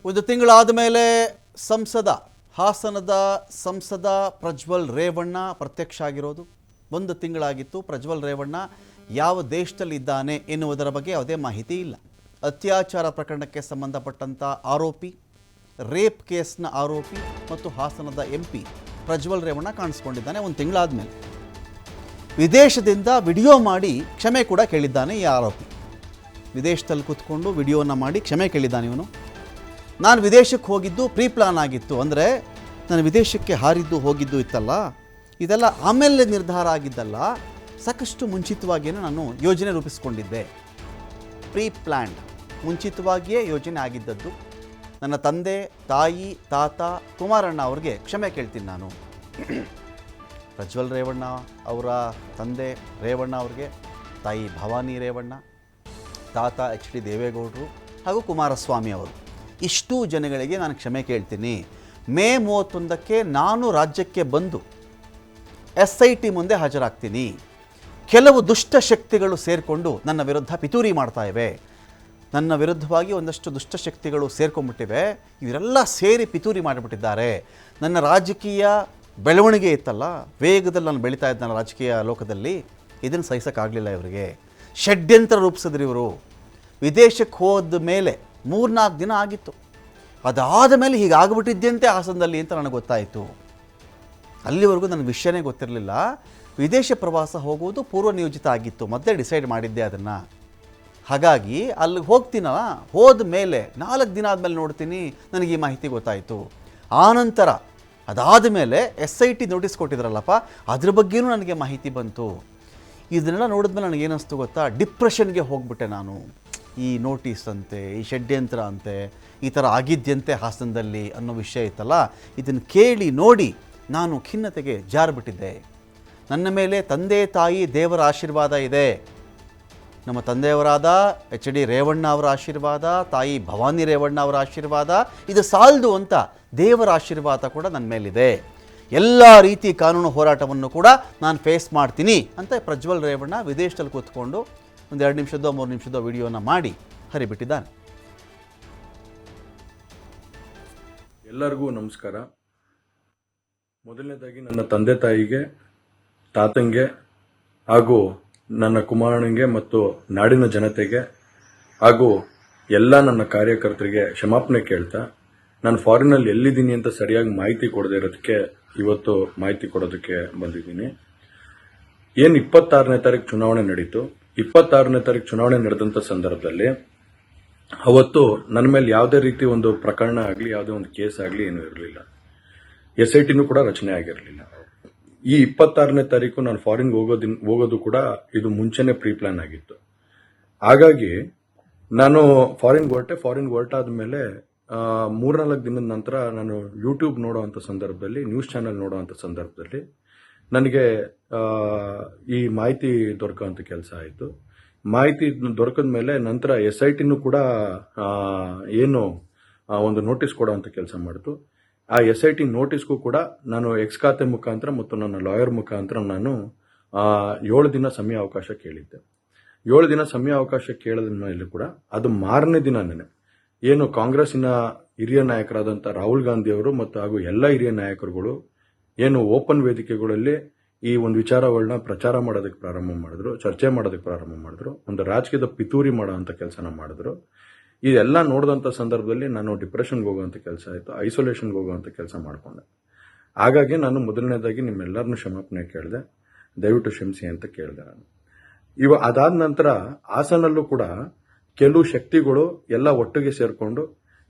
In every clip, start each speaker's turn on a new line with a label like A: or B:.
A: ಒಂದು ತಿಂಗಳಾದ ಮೇಲೆ ಹಾಸನದ ಸಂಸದ ಪ್ರಜ್ವಲ್ ರೇವಣ್ಣ ಪ್ರತ್ಯಕ್ಷ ಆಗಿರೋದು. ಒಂದು ತಿಂಗಳಾಗಿತ್ತು. ಪ್ರಜ್ವಲ್ ರೇವಣ್ಣ ಯಾವ ದೇಶದಲ್ಲಿ ಇದ್ದಾನೆ ಎನ್ನುವುದರ ಬಗ್ಗೆ ಯಾವುದೇ ಮಾಹಿತಿ ಇಲ್ಲ. ಅತ್ಯಾಚಾರ ಪ್ರಕರಣಕ್ಕೆ ಸಂಬಂಧಪಟ್ಟಂಥ ಆರೋಪಿ, ರೇಪ್ ಕೇಸ್ನ ಆರೋಪಿ ಮತ್ತು ಹಾಸನದ MP ಪ್ರಜ್ವಲ್ ರೇವಣ್ಣ ಕಾಣಿಸ್ಕೊಂಡಿದ್ದಾನೆ. ಒಂದು ತಿಂಗಳಾದ ಮೇಲೆ ವಿದೇಶದಿಂದ ವಿಡಿಯೋ ಮಾಡಿ ಕ್ಷಮೆ ಕೂಡ ಕೇಳಿದ್ದಾನೆ ಈ ಆರೋಪಿ. ವಿದೇಶದಲ್ಲಿ ಕೂತ್ಕೊಂಡು ವಿಡಿಯೋನ ಮಾಡಿ ಕ್ಷಮೆ ಕೇಳಿದ್ದಾನೆ ಇವನು. ನಾನು ವಿದೇಶಕ್ಕೆ ಹೋಗಿದ್ದು ಪ್ರೀ ಪ್ಲಾನ್ ಆಗಿತ್ತು, ಅಂದರೆ ನಾನು ವಿದೇಶಕ್ಕೆ ಹಾರಿದ್ದು ಹೋಗಿದ್ದು ಇತ್ತಲ್ಲ, ಇದೆಲ್ಲ ಆಮೇಲೆ ನಿರ್ಧಾರ ಆಗಿದ್ದಲ್ಲ, ಸಾಕಷ್ಟು ಮುಂಚಿತವಾಗಿಯೇ ನಾನು ಯೋಜನೆ ರೂಪಿಸ್ಕೊಂಡಿದ್ದೆ. ಪ್ರೀ ಪ್ಲ್ಯಾನ್ಡ್, ಮುಂಚಿತವಾಗಿಯೇ ಯೋಜನೆ ಆಗಿದ್ದದ್ದು. ನನ್ನ ತಂದೆ, ತಾಯಿ, ತಾತ ಕುಮಾರಣ್ಣ ಅವ್ರಿಗೆ ಕ್ಷಮೆ ಕೇಳ್ತೀನಿ ನಾನು. ಪ್ರಜ್ವಲ್ ರೇವಣ್ಣ ಅವರ ತಂದೆ ರೇವಣ್ಣ ಅವ್ರಿಗೆ, ತಾಯಿ ಭವಾನಿ ರೇವಣ್ಣ, ತಾತ HD ದೇವೇಗೌಡರು ಹಾಗೂ ಕುಮಾರಸ್ವಾಮಿ ಅವರು, ಇಷ್ಟೂ ಜನಗಳಿಗೆ ನಾನು ಕ್ಷಮೆ ಕೇಳ್ತೀನಿ. ಮೇ 31ಕ್ಕೆ ನಾನು ರಾಜ್ಯಕ್ಕೆ ಬಂದು SIT ಮುಂದೆ ಹಾಜರಾಗ್ತೀನಿ. ಕೆಲವು ದುಷ್ಟ ಶಕ್ತಿಗಳು ಸೇರಿಕೊಂಡು ನನ್ನ ವಿರುದ್ಧ ಪಿತೂರಿ ಮಾಡ್ತಾ ಇವೆ. ನನ್ನ ವಿರುದ್ಧವಾಗಿ ಒಂದಷ್ಟು ದುಷ್ಟಶಕ್ತಿಗಳು ಸೇರ್ಕೊಂಡ್ಬಿಟ್ಟಿವೆ. ಇವರೆಲ್ಲ ಸೇರಿ ಪಿತೂರಿ ಮಾಡಿಬಿಟ್ಟಿದ್ದಾರೆ. ನನ್ನ ರಾಜಕೀಯ ಬೆಳವಣಿಗೆ ಇತ್ತಲ್ಲ, ವೇಗದಲ್ಲಿ ನಾನು ಬೆಳೀತಾ ಇದ್ದ ರಾಜಕೀಯ ಲೋಕದಲ್ಲಿ, ಇದನ್ನು ಸಹಿಸೋಕ್ಕಾಗಲಿಲ್ಲ ಇವರಿಗೆ. ಷಡ್ಯಂತ್ರ ರೂಪಿಸಿದ್ರು ಇವರು. ವಿದೇಶಕ್ಕೆ ಹೋದ ಮೇಲೆ 3-4 ದಿನ ಆಗಿತ್ತು. ಅದಾದ ಮೇಲೆ ಹೀಗಾಗ್ಬಿಟ್ಟಿದ್ದಂತೆ ಹಾಸನದಲ್ಲಿ ಅಂತ ನನಗೆ ಗೊತ್ತಾಯಿತು. ಅಲ್ಲಿವರೆಗೂ ನನಗೆ ವಿಷಯನೇ ಗೊತ್ತಿರಲಿಲ್ಲ. ವಿದೇಶ ಪ್ರವಾಸ ಹೋಗುವುದು ಪೂರ್ವ ನಿಯೋಜಿತ ಆಗಿತ್ತು, ಮೊದಲೇ ಡಿಸೈಡ್ ಮಾಡಿದ್ದೆ ಅದನ್ನು. ಹಾಗಾಗಿ ಅಲ್ಲಿಗೆ ಹೋಗ್ತೀನಲ್ಲ, ಹೋದ ಮೇಲೆ 4 ದಿನ ಆದಮೇಲೆ ನೋಡ್ತೀನಿ ನನಗೆ ಈ ಮಾಹಿತಿ ಗೊತ್ತಾಯಿತು. ಆನಂತರ ಅದಾದ ಮೇಲೆ SIT ನೋಟಿಸ್ ಕೊಟ್ಟಿದ್ರಲ್ಲಪ್ಪ, ಅದ್ರ ಬಗ್ಗೆಯೂ ನನಗೆ ಮಾಹಿತಿ ಬಂತು. ಇದನ್ನೆಲ್ಲ ನೋಡಿದ್ಮೇಲೆ ನನಗೇನಿಸ್ತು ಗೊತ್ತಾ, ಡಿಪ್ರೆಷನ್ಗೆ ಹೋಗ್ಬಿಟ್ಟೆ ನಾನು. ಈ ನೋಟಿಸ್ ಅಂತೆ, ಈ ಷಡ್ಯಂತ್ರ ಅಂತೆ, ಈ ಥರ ಆಗಿದ್ಯಂತೆ ಹಾಸನದಲ್ಲಿ ಅನ್ನೋ ವಿಷಯ ಇತ್ತಲ್ಲ, ಇದನ್ನು ಕೇಳಿ ನೋಡಿ ನಾನು ಖಿನ್ನತೆಗೆ ಜಾರಿಬಿಟ್ಟಿದ್ದೆ. ನನ್ನ ಮೇಲೆ ತಂದೆ ತಾಯಿ ದೇವರ ಆಶೀರ್ವಾದ ಇದೆ. ನಮ್ಮ ತಂದೆಯವರಾದ HD ರೇವಣ್ಣ ಅವರ ಆಶೀರ್ವಾದ, ತಾಯಿ ಭವಾನಿ ರೇವಣ್ಣ ಅವರ ಆಶೀರ್ವಾದ, ಇದು ಸಾಲದು ಅಂತ ದೇವರ ಆಶೀರ್ವಾದ ಕೂಡ ನನ್ನ ಮೇಲಿದೆ. ಎಲ್ಲ ರೀತಿ ಕಾನೂನು ಹೋರಾಟವನ್ನು ಕೂಡ ನಾನು ಫೇಸ್ ಮಾಡ್ತೀನಿ ಅಂತ ಪ್ರಜ್ವಲ್ ರೇವಣ್ಣ ವಿದೇಶದಲ್ಲಿ ಕೂತ್ಕೊಂಡು ಒಂದು 2 ನಿಮಿಷದೋ 3 ನಿಮಿಷದೋ ವಿಡಿಯೋನ ಮಾಡಿ ಹರಿಬಿಟ್ಟಿದ್ದಾನೆ.
B: ಎಲ್ಲರಿಗೂ ನಮಸ್ಕಾರ. ಮೊದಲನೇದಾಗಿ ನನ್ನ ತಂದೆ ತಾಯಿಗೆ, ತಾತಂಗೆ ಹಾಗೂ ನನ್ನ ಕುಮಾರನಿಗೆ ಮತ್ತು ನಾಡಿನ ಜನತೆಗೆ ಹಾಗೂ ಎಲ್ಲ ನನ್ನ ಕಾರ್ಯಕರ್ತರಿಗೆ ಕ್ಷಮಾಪಣೆ ಕೇಳ್ತಾ, ನಾನು ಫಾರಿನಲ್ಲಿ ಎಲ್ಲಿದ್ದೀನಿ ಅಂತ ಸರಿಯಾಗಿ ಮಾಹಿತಿ ಕೊಡದೇ ಇರೋದಕ್ಕೆ ಇವತ್ತು ಮಾಹಿತಿ ಕೊಡೋದಕ್ಕೆ ಬಂದಿದ್ದೀನಿ. ಏನು 26ನೇ ತಾರೀಕು ಚುನಾವಣೆ ನಡೀತು. 26ನೇ ತಾರೀಕು ಚುನಾವಣೆ ನಡೆದಂಥ ಸಂದರ್ಭದಲ್ಲಿ ಅವತ್ತು ನನ್ನ ಮೇಲೆ ಯಾವುದೇ ರೀತಿ ಒಂದು ಪ್ರಕರಣ ಆಗಲಿ, ಯಾವುದೇ ಒಂದು ಕೇಸ್ ಆಗಲಿ ಏನೂ ಇರಲಿಲ್ಲ. SITನೂ ಕೂಡ ರಚನೆ ಆಗಿರಲಿಲ್ಲ. ಈ 26ನೇ ತಾರೀಕು ನಾನು ಫಾರಿನ್ ಹೋಗೋದು ಕೂಡ ಇದು ಮುಂಚೆನೆ ಪ್ರೀ ಪ್ಲಾನ್ ಆಗಿತ್ತು. ಹಾಗಾಗಿ ನಾನು ಫಾರಿನ್ ಹೊರಟಾದ ಮೇಲೆ 3-4 ದಿನದ ನಂತರ ನಾನು ಯೂಟ್ಯೂಬ್ ನೋಡುವಂಥ ಸಂದರ್ಭದಲ್ಲಿ, ನ್ಯೂಸ್ ಚಾನೆಲ್ ನೋಡುವಂಥ ಸಂದರ್ಭದಲ್ಲಿ ನನಗೆ ಈ ಮಾಹಿತಿ ದೊರಕುವಂಥ ಕೆಲಸ ಆಯಿತು. ಮಾಹಿತಿ ದೊರಕಿದ ಮೇಲೆ ನಂತರ SITನೂ ಕೂಡ ಏನು ಒಂದು ನೋಟಿಸ್ ಕೊಡುವಂಥ ಕೆಲಸ ಮಾಡಿತು. ಆ SIT ನೋಟಿಸ್ಗೂ ಕೂಡ ನಾನು ಎಕ್ಸ್ ಖಾತೆ ಮುಖಾಂತರ ಮತ್ತು ನನ್ನ ಲಾಯರ್ ಮುಖಾಂತರ ನಾನು 7 ದಿನ ಸಮಯ ಅವಕಾಶ ಕೇಳಿದ್ದೆ. 7 ದಿನ ಸಮಯ ಅವಕಾಶ ಕೇಳಿದ ಮೇಲೆ ಕೂಡ ಅದು ಮಾರನೇ ದಿನನೇ ಏನು ಕಾಂಗ್ರೆಸ್ಸಿನ ಹಿರಿಯ ನಾಯಕರಾದಂಥ ರಾಹುಲ್ ಗಾಂಧಿ ಅವರು ಮತ್ತು ಹಾಗೂ ಎಲ್ಲ ಹಿರಿಯ ನಾಯಕರುಗಳು ಏನು ಓಪನ್ ವೇದಿಕೆಗಳಲ್ಲಿ ಈ ಒಂದು ವಿಚಾರಗಳನ್ನ ಪ್ರಚಾರ ಮಾಡೋದಕ್ಕೆ ಪ್ರಾರಂಭ ಮಾಡಿದ್ರು, ಚರ್ಚೆ ಮಾಡೋದಕ್ಕೆ ಪ್ರಾರಂಭ ಮಾಡಿದ್ರು, ಒಂದು ರಾಜಕೀಯದ ಪಿತೂರಿ ಮಾಡೋವಂಥ ಕೆಲಸನ ಮಾಡಿದ್ರು. ಇದೆಲ್ಲ ನೋಡಿದಂಥ ಸಂದರ್ಭದಲ್ಲಿ ನಾನು ಡಿಪ್ರೆಷನ್ಗೆ ಹೋಗುವಂಥ ಕೆಲಸ ಆಯಿತು, ಐಸೋಲೇಷನ್ಗೆ ಹೋಗುವಂಥ ಕೆಲಸ ಮಾಡಿಕೊಂಡೆ. ಹಾಗಾಗಿ ನಾನು ಮೊದಲನೇದಾಗಿ ನಿಮ್ಮೆಲ್ಲರನ್ನೂ ಕ್ಷಮಾಪಣೆ ಕೇಳಿದೆ, ದಯವಿಟ್ಟು ಕ್ಷಮಿಸಿ ಅಂತ ಕೇಳಿದೆ ನಾನು. ಅದಾದ ನಂತರ ಹಾಸನಲ್ಲೂ ಕೂಡ ಕೆಲವು ಶಕ್ತಿಗಳು ಎಲ್ಲ ಒಟ್ಟಿಗೆ ಸೇರಿಕೊಂಡು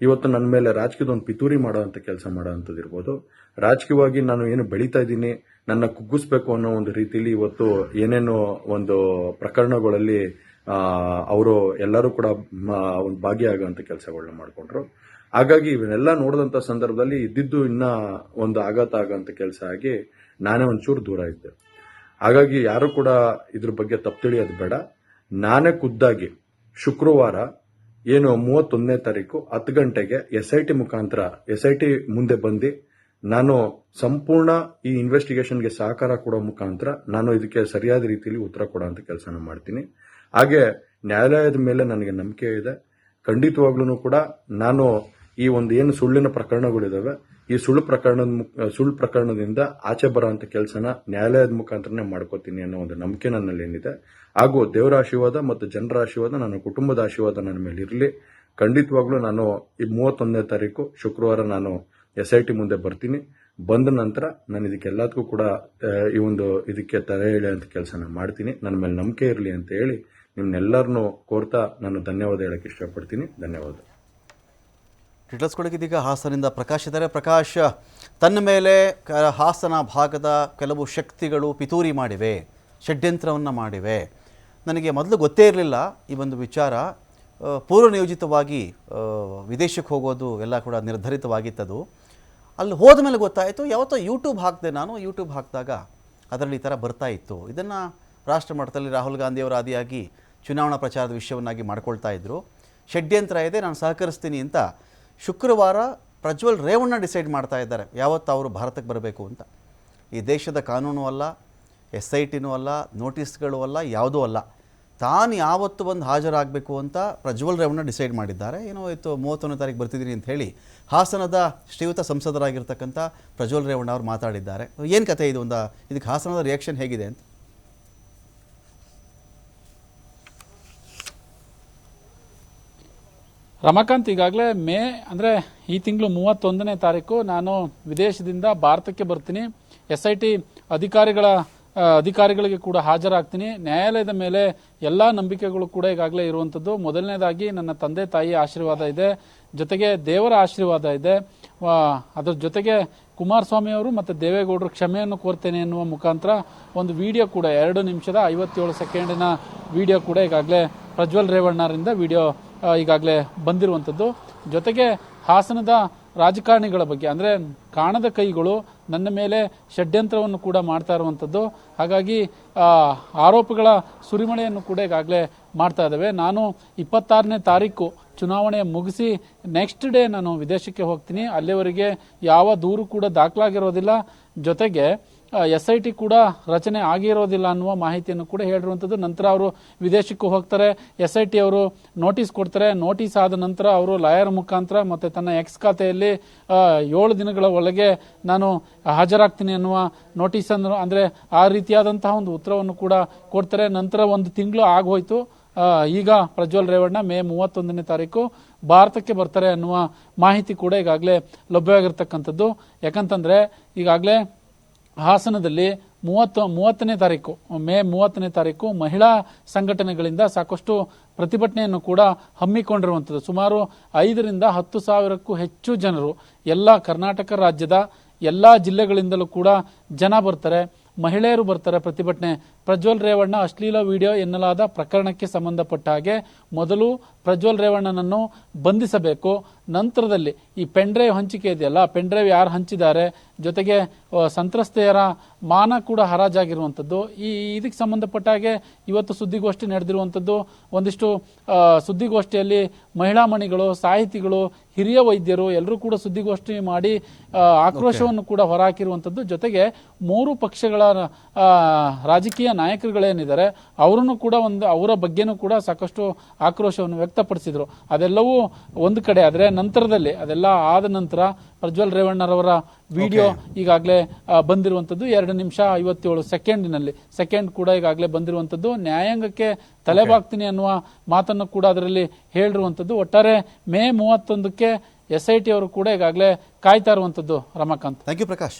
B: ಇವತ್ತು ನನ್ನ ಮೇಲೆ ರಾಜಕೀಯದ ಒಂದು ಪಿತೂರಿ ಮಾಡುವಂಥ ಕೆಲಸ ಮಾಡೋವಂಥದ್ದು ಇರ್ಬೋದು. ರಾಜಕೀಯವಾಗಿ ನಾನು ಏನು ಬೆಳೀತಾ ಇದ್ದೀನಿ, ನನ್ನ ಕುಗ್ಗಿಸ್ಬೇಕು ಅನ್ನೋ ಒಂದು ರೀತಿಯಲ್ಲಿ ಇವತ್ತು ಏನೇನೋ ಒಂದು ಪ್ರಕರಣಗಳಲ್ಲಿ ಅವರು ಎಲ್ಲರೂ ಕೂಡ ಒಂದು ಭಾಗಿಯಾಗುವಂಥ ಕೆಲಸಗಳನ್ನ ಮಾಡಿಕೊಂಡ್ರು. ಹಾಗಾಗಿ ಇವನ್ನೆಲ್ಲ ನೋಡಿದಂಥ ಸಂದರ್ಭದಲ್ಲಿ ಇದ್ದಿದ್ದು ಇನ್ನ ಒಂದು ಆಘಾತ ಆಗೋಂಥ ಕೆಲಸ ಆಗಿ ನಾನೇ ಒಂಚೂರು ದೂರ ಇದ್ದೆ. ಹಾಗಾಗಿ ಯಾರು ಕೂಡ ಇದ್ರ ಬಗ್ಗೆ ತಪ್ಪು ತಿಳಿಯೋದು ಬೇಡ. ನಾನೇ ಖುದ್ದಾಗಿ ಶುಕ್ರವಾರ ಏನು 31ನೇ ತಾರೀಕು 10 ಗಂಟೆಗೆ SIT ಮುಖಾಂತರ SIT ಮುಂದೆ ಬಂದು ನಾನು ಸಂಪೂರ್ಣ ಈ ಇನ್ವೆಸ್ಟಿಗೇಷನ್ಗೆ ಸಹಕಾರ ಕೊಡೋ ಮುಖಾಂತರ ನಾನು ಇದಕ್ಕೆ ಸರಿಯಾದ ರೀತಿಯಲ್ಲಿ ಉತ್ತರ ಕೊಡುವಂಥ ಕೆಲಸನ ಮಾಡ್ತೀನಿ. ಹಾಗೆ ನ್ಯಾಯಾಲಯದ ಮೇಲೆ ನನಗೆ ನಂಬಿಕೆ ಇದೆ. ಖಂಡಿತವಾಗ್ಲೂ ಕೂಡ ನಾನು ಈ ಒಂದು ಏನು ಸುಳ್ಳಿನ ಪ್ರಕರಣಗಳಿದಾವೆ, ಈ ಸುಳ್ಳು ಪ್ರಕರಣದಿಂದ ಆಚೆ ಬರೋಂಥ ಕೆಲಸನ ನ್ಯಾಯಾಲಯದ ಮುಖಾಂತರನೇ ಮಾಡ್ಕೋತೀನಿ ಅನ್ನೋ ಒಂದು ನಂಬಿಕೆ ನನ್ನಲ್ಲಿ ಏನಿದೆ. ಹಾಗೂ ದೇವರ ಆಶೀರ್ವಾದ ಮತ್ತು ಜನರ ಆಶೀರ್ವಾದ, ನನ್ನ ಕುಟುಂಬದ ಆಶೀರ್ವಾದ ನನ್ನ ಮೇಲೆ ಇರಲಿ. ಖಂಡಿತವಾಗ್ಲೂ ನಾನು ಈ 31ನೇ ತಾರೀಕು ಶುಕ್ರವಾರ ನಾನು SIT ಮುಂದೆ ಬರ್ತೀನಿ. ಬಂದ ನಂತರ ನಾನು ಇದಕ್ಕೆಲ್ಲದಕ್ಕೂ ಕೂಡ ಈ ಒಂದು ಇದಕ್ಕೆ ತಲೆ ಎಳೆಯುವಂಥ ಕೆಲಸನ ಮಾಡ್ತೀನಿ. ನನ್ನ ಮೇಲೆ ನಂಬಿಕೆ ಇರಲಿ ಅಂತ ಹೇಳಿ ನಿಮ್ನೆಲ್ಲರನ್ನೂ ಕೋರ್ತಾ ನಾನು ಧನ್ಯವಾದ ಹೇಳಕ್ಕೆ ಇಷ್ಟಪಡ್ತೀನಿ. ಧನ್ಯವಾದ.
A: ಡೀಟೇಲ್ಸ್ ಕೊಡಗಿದ್ದೀಗ ಹಾಸನಿಂದ ಪ್ರಕಾಶ್ ಇದ್ದಾರೆ. ಪ್ರಕಾಶ್, ತನ್ನ ಮೇಲೆ ಹಾಸನ ಭಾಗದ ಕೆಲವು ಶಕ್ತಿಗಳು ಪಿತೂರಿ ಮಾಡಿವೆ, ಷಡ್ಯಂತ್ರವನ್ನು ಮಾಡಿವೆ. ನನಗೆ ಮೊದಲು ಗೊತ್ತೇ ಇರಲಿಲ್ಲ ಈ ಒಂದು ವಿಚಾರ. ಪೂರ್ವ ನಿಯೋಜಿತವಾಗಿ ವಿದೇಶಕ್ಕೆ ಹೋಗೋದು ಎಲ್ಲ ಕೂಡ ನಿರ್ಧರಿತವಾಗಿತ್ತದು. ಅಲ್ಲಿ ಹೋದ ಮೇಲೆ ಗೊತ್ತಾಯಿತು. ಯಾವತ್ತೋ ಯೂಟ್ಯೂಬ್ ಹಾಕಿದೆ ನಾನು. ಯೂಟ್ಯೂಬ್ ಹಾಕಿದಾಗ ಅದರಲ್ಲಿ ಈ ಥರ ಬರ್ತಾ ಇತ್ತು. ಇದನ್ನು ರಾಷ್ಟ್ರ ಮಟ್ಟದಲ್ಲಿ ರಾಹುಲ್ ಗಾಂಧಿಯವರ ಆದಿಯಾಗಿ ಚುನಾವಣಾ ಪ್ರಚಾರದ ವಿಷಯವನ್ನಾಗಿ ಮಾಡ್ಕೊಳ್ತಾ ಇದ್ದರು. ಷಡ್ಯಂತ್ರ ಇದೆ, ನಾನು ಸಹಕರಿಸ್ತೀನಿ ಅಂತ ಶುಕ್ರವಾರ ಪ್ರಜ್ವಲ್ ರೇವಣ್ಣ ಡಿಸೈಡ್ ಮಾಡ್ತಾ ಇದ್ದಾರೆ ಯಾವತ್ತು ಅವರು ಭಾರತಕ್ಕೆ ಬರಬೇಕು ಅಂತ. ಈ ದೇಶದ ಕಾನೂನು ಅಲ್ಲ, SITನೂ ಅಲ್ಲ, ನೋಟಿಸ್ಗಳು ಅಲ್ಲ, ಯಾವುದೂ ಅಲ್ಲ. ತಾನು ಯಾವತ್ತು ಬಂದು ಹಾಜರಾಗಬೇಕು ಅಂತ ಪ್ರಜ್ವಲ್ ರೇವಣ್ಣ ಡಿಸೈಡ್ ಮಾಡಿದ್ದಾರೆ. ಏನೋ ಆಯಿತು 31ನೇ ತಾರೀಕು ಬರ್ತಿದ್ದೀನಿ ಅಂತ ಹೇಳಿ ಹಾಸನದ ಶ್ರೀಯುತ ಸಂಸದರಾಗಿರ್ತಕ್ಕಂಥ ಪ್ರಜ್ವಲ್ ರೇವಣ್ಣ ಅವರು ಮಾತಾಡಿದ್ದಾರೆ. ಏನು ಕತೆ ಇದು? ಇದಕ್ಕೆ ಹಾಸನದ ರಿಯಾಕ್ಷನ್ ಹೇಗಿದೆ ಅಂತ?
C: ರಮಾಕಾಂತ್, ಈಗಾಗಲೇ ಅಂದರೆ ಈ ತಿಂಗಳು 31ನೇ ತಾರೀಕು ನಾನು ವಿದೇಶದಿಂದ ಭಾರತಕ್ಕೆ ಬರ್ತೀನಿ. SIT ಅಧಿಕಾರಿಗಳಿಗೆ ಕೂಡ ಹಾಜರಾಗ್ತೀನಿ. ನ್ಯಾಯಾಲಯದ ಮೇಲೆ ಎಲ್ಲ ನಂಬಿಕೆಗಳು ಕೂಡ ಈಗಾಗಲೇ ಇರುವಂಥದ್ದು. ಮೊದಲನೇದಾಗಿ ನನ್ನ ತಂದೆ ತಾಯಿ ಆಶೀರ್ವಾದ ಇದೆ, ಜೊತೆಗೆ ದೇವರ ಆಶೀರ್ವಾದ ಇದೆ. ಅದರ ಜೊತೆಗೆ ಕುಮಾರಸ್ವಾಮಿ ಅವರು ಮತ್ತು ದೇವೇಗೌಡರು ಕ್ಷಮೆಯನ್ನು ಕೋರ್ತೇನೆ ಎನ್ನುವ ಮುಖಾಂತರ ಒಂದು ವಿಡಿಯೋ ಕೂಡ 2 ನಿಮಿಷದ 57 ಸೆಕೆಂಡಿನ ವಿಡಿಯೋ ಕೂಡ ಈಗಾಗಲೇ ಪ್ರಜ್ವಲ್ ರೇವಣ್ಣರಿಂದ ವಿಡಿಯೋ ಈಗಾಗಲೇ ಬಂದಿರುವಂಥದ್ದು. ಜೊತೆಗೆ ಹಾಸನದ ರಾಜಕಾರಣಿಗಳ ಬಗ್ಗೆ ಅಂದರೆ ಕಾಣದ ಕೈಗಳು ನನ್ನ ಮೇಲೆ ಷಡ್ಯಂತ್ರವನ್ನು ಕೂಡ ಮಾಡ್ತಾ ಇರುವಂಥದ್ದು. ಹಾಗಾಗಿ ಆರೋಪಗಳ ಸುರಿಮಳೆಯನ್ನು ಕೂಡ ಈಗಾಗಲೇ ಮಾಡ್ತಾ ಇದ್ದಾವೆ. ನಾನು 26ನೇ ತಾರೀಕು ಚುನಾವಣೆ ಮುಗಿಸಿ ನೆಕ್ಸ್ಟ್ ಡೇ ನಾನು ವಿದೇಶಕ್ಕೆ ಹೋಗ್ತೀನಿ. ಅಲ್ಲಿವರೆಗೆ ಯಾವ ದೂರು ಕೂಡ ದಾಖಲಾಗಿರೋದಿಲ್ಲ. ಜೊತೆಗೆ SIT ಕೂಡ ರಚನೆ ಆಗಿರೋದಿಲ್ಲ ಅನ್ನುವ ಮಾಹಿತಿಯನ್ನು ಕೂಡ ಹೇಳಿರುವಂಥದ್ದು. ನಂತರ ಅವರು ವಿದೇಶಕ್ಕೂ ಹೋಗ್ತಾರೆ. SIT ಅವರು ನೋಟಿಸ್ ಕೊಡ್ತಾರೆ. ನೋಟಿಸ್ ಆದ ನಂತರ ಅವರು ಲಾಯರ್ ಮುಖಾಂತರ ಮತ್ತು ತನ್ನ ಎಕ್ಸ್ ಖಾತೆಯಲ್ಲಿ 7 ದಿನಗಳ ಒಳಗೆ ನಾನು ಹಾಜರಾಗ್ತೀನಿ ಅನ್ನುವ ನೋಟಿಸನ್ನು ಅಂದರೆ ಆ ರೀತಿಯಾದಂತಹ ಒಂದು ಉತ್ತರವನ್ನು ಕೂಡ ಕೊಡ್ತಾರೆ. ನಂತರ 1 ತಿಂಗಳು ಆಗೋಯ್ತು. ಈಗ ಪ್ರಜ್ವಲ್ ರೇವಣ್ಣ ಮೇ 31ನೇ ತಾರೀಕು ಭಾರತಕ್ಕೆ ಬರ್ತಾರೆ ಅನ್ನುವ ಮಾಹಿತಿ ಕೂಡ ಈಗಾಗಲೇ ಲಭ್ಯವಾಗಿರ್ತಕ್ಕಂಥದ್ದು. ಯಾಕಂತಂದರೆ ಈಗಾಗಲೇ ಹಾಸನದಲ್ಲಿ 30ನೇ ತಾರೀಕು ಮೇ 30ನೇ ತಾರೀಕು ಮಹಿಳಾ ಸಂಘಟನೆಗಳಿಂದ ಸಾಕಷ್ಟು ಪ್ರತಿಭಟನೆಯನ್ನು ಕೂಡ ಹಮ್ಮಿಕೊಂಡಿರುವಂಥದ್ದು. ಸುಮಾರು 5ರಿಂದ 10 ಸಾವಿರಕ್ಕೂ ಹೆಚ್ಚು ಜನರು ಎಲ್ಲ ಕರ್ನಾಟಕ ರಾಜ್ಯದ ಎಲ್ಲ ಜಿಲ್ಲೆಗಳಿಂದಲೂ ಕೂಡ ಜನ ಬರ್ತಾರೆ, ಮಹಿಳೆಯರು ಬರ್ತಾರೆ ಪ್ರತಿಭಟನೆ. ಪ್ರಜ್ವಲ್ ರೇವಣ್ಣ ಅಶ್ಲೀಲ ವಿಡಿಯೋ ಎನ್ನಲಾದ ಪ್ರಕರಣಕ್ಕೆ ಸಂಬಂಧಪಟ್ಟ ಹಾಗೆ ಮೊದಲು ಪ್ರಜ್ವಲ್ ರೇವಣ್ಣನನ್ನು ಬಂಧಿಸಬೇಕು. ನಂತರದಲ್ಲಿ ಈ ಪೆನ್ಡ್ರೈವ್ ಹಂಚಿಕೆ ಇದೆಯಲ್ಲ, ಪೆನ್ಡ್ರೈವ್ ಯಾರು ಹಂಚಿದ್ದಾರೆ, ಜೊತೆಗೆ ಸಂತ್ರಸ್ತೆಯರ ಮಾನ ಕೂಡ ಹರಾಜಾಗಿರುವಂಥದ್ದು. ಇದಕ್ಕೆ ಸಂಬಂಧಪಟ್ಟ ಹಾಗೆ ಇವತ್ತು ಸುದ್ದಿಗೋಷ್ಠಿ ನಡೆದಿರುವಂಥದ್ದು. ಒಂದಿಷ್ಟು ಸುದ್ದಿಗೋಷ್ಠಿಯಲ್ಲಿ ಮಹಿಳಾ ಮಣಿಗಳು, ಸಾಹಿತಿಗಳು, ಹಿರಿಯ ವೈದ್ಯರು ಎಲ್ಲರೂ ಕೂಡ ಸುದ್ದಿಗೋಷ್ಠಿ ಮಾಡಿ ಆಕ್ರೋಶವನ್ನು ಕೂಡ ಹೊರಹಾಕಿರುವಂಥದ್ದು. ಜೊತೆಗೆ 3 ಪಕ್ಷಗಳ ರಾಜಕೀಯ ನಾಯಕರುಗಳೇನಿದ್ದಾರೆ ಅವರನ್ನು ಕೂಡ ಅವರ ಬಗ್ಗೆನೂ ಕೂಡ ಸಾಕಷ್ಟು ಆಕ್ರೋಶವನ್ನು ವ್ಯಕ್ತಪಡಿಸಿದ್ರು. ಅದೆಲ್ಲವೂ ಒಂದು ಕಡೆ ಆದರೆ ನಂತರದಲ್ಲಿ ಅದೆಲ್ಲ ಆದ ನಂತರ ಪ್ರಜ್ವಲ್ ರೇವಣ್ಣರವರ ವಿಡಿಯೋ ಈಗಾಗಲೇ ಬಂದಿರುವಂಥದ್ದು. 2 ನಿಮಿಷ 57 ಸೆಕೆಂಡ್ ಕೂಡ ಈಗಾಗಲೇ ಬಂದಿರುವಂಥದ್ದು. ನ್ಯಾಯಾಂಗಕ್ಕೆ ತಲೆಬಾಗ್ತೀನಿ ಅನ್ನುವ ಮಾತನ್ನು ಕೂಡ ಅದರಲ್ಲಿ ಹೇಳಿರುವಂಥದ್ದು. ಒಟ್ಟಾರೆ ಮೇ 31ಕ್ಕೆ SIT ಅವರು ಕೂಡ ಈಗಾಗಲೇ ಕಾಯ್ತಾ ಇರುವಂಥದ್ದು. Ramakant,
A: thank you Prakash.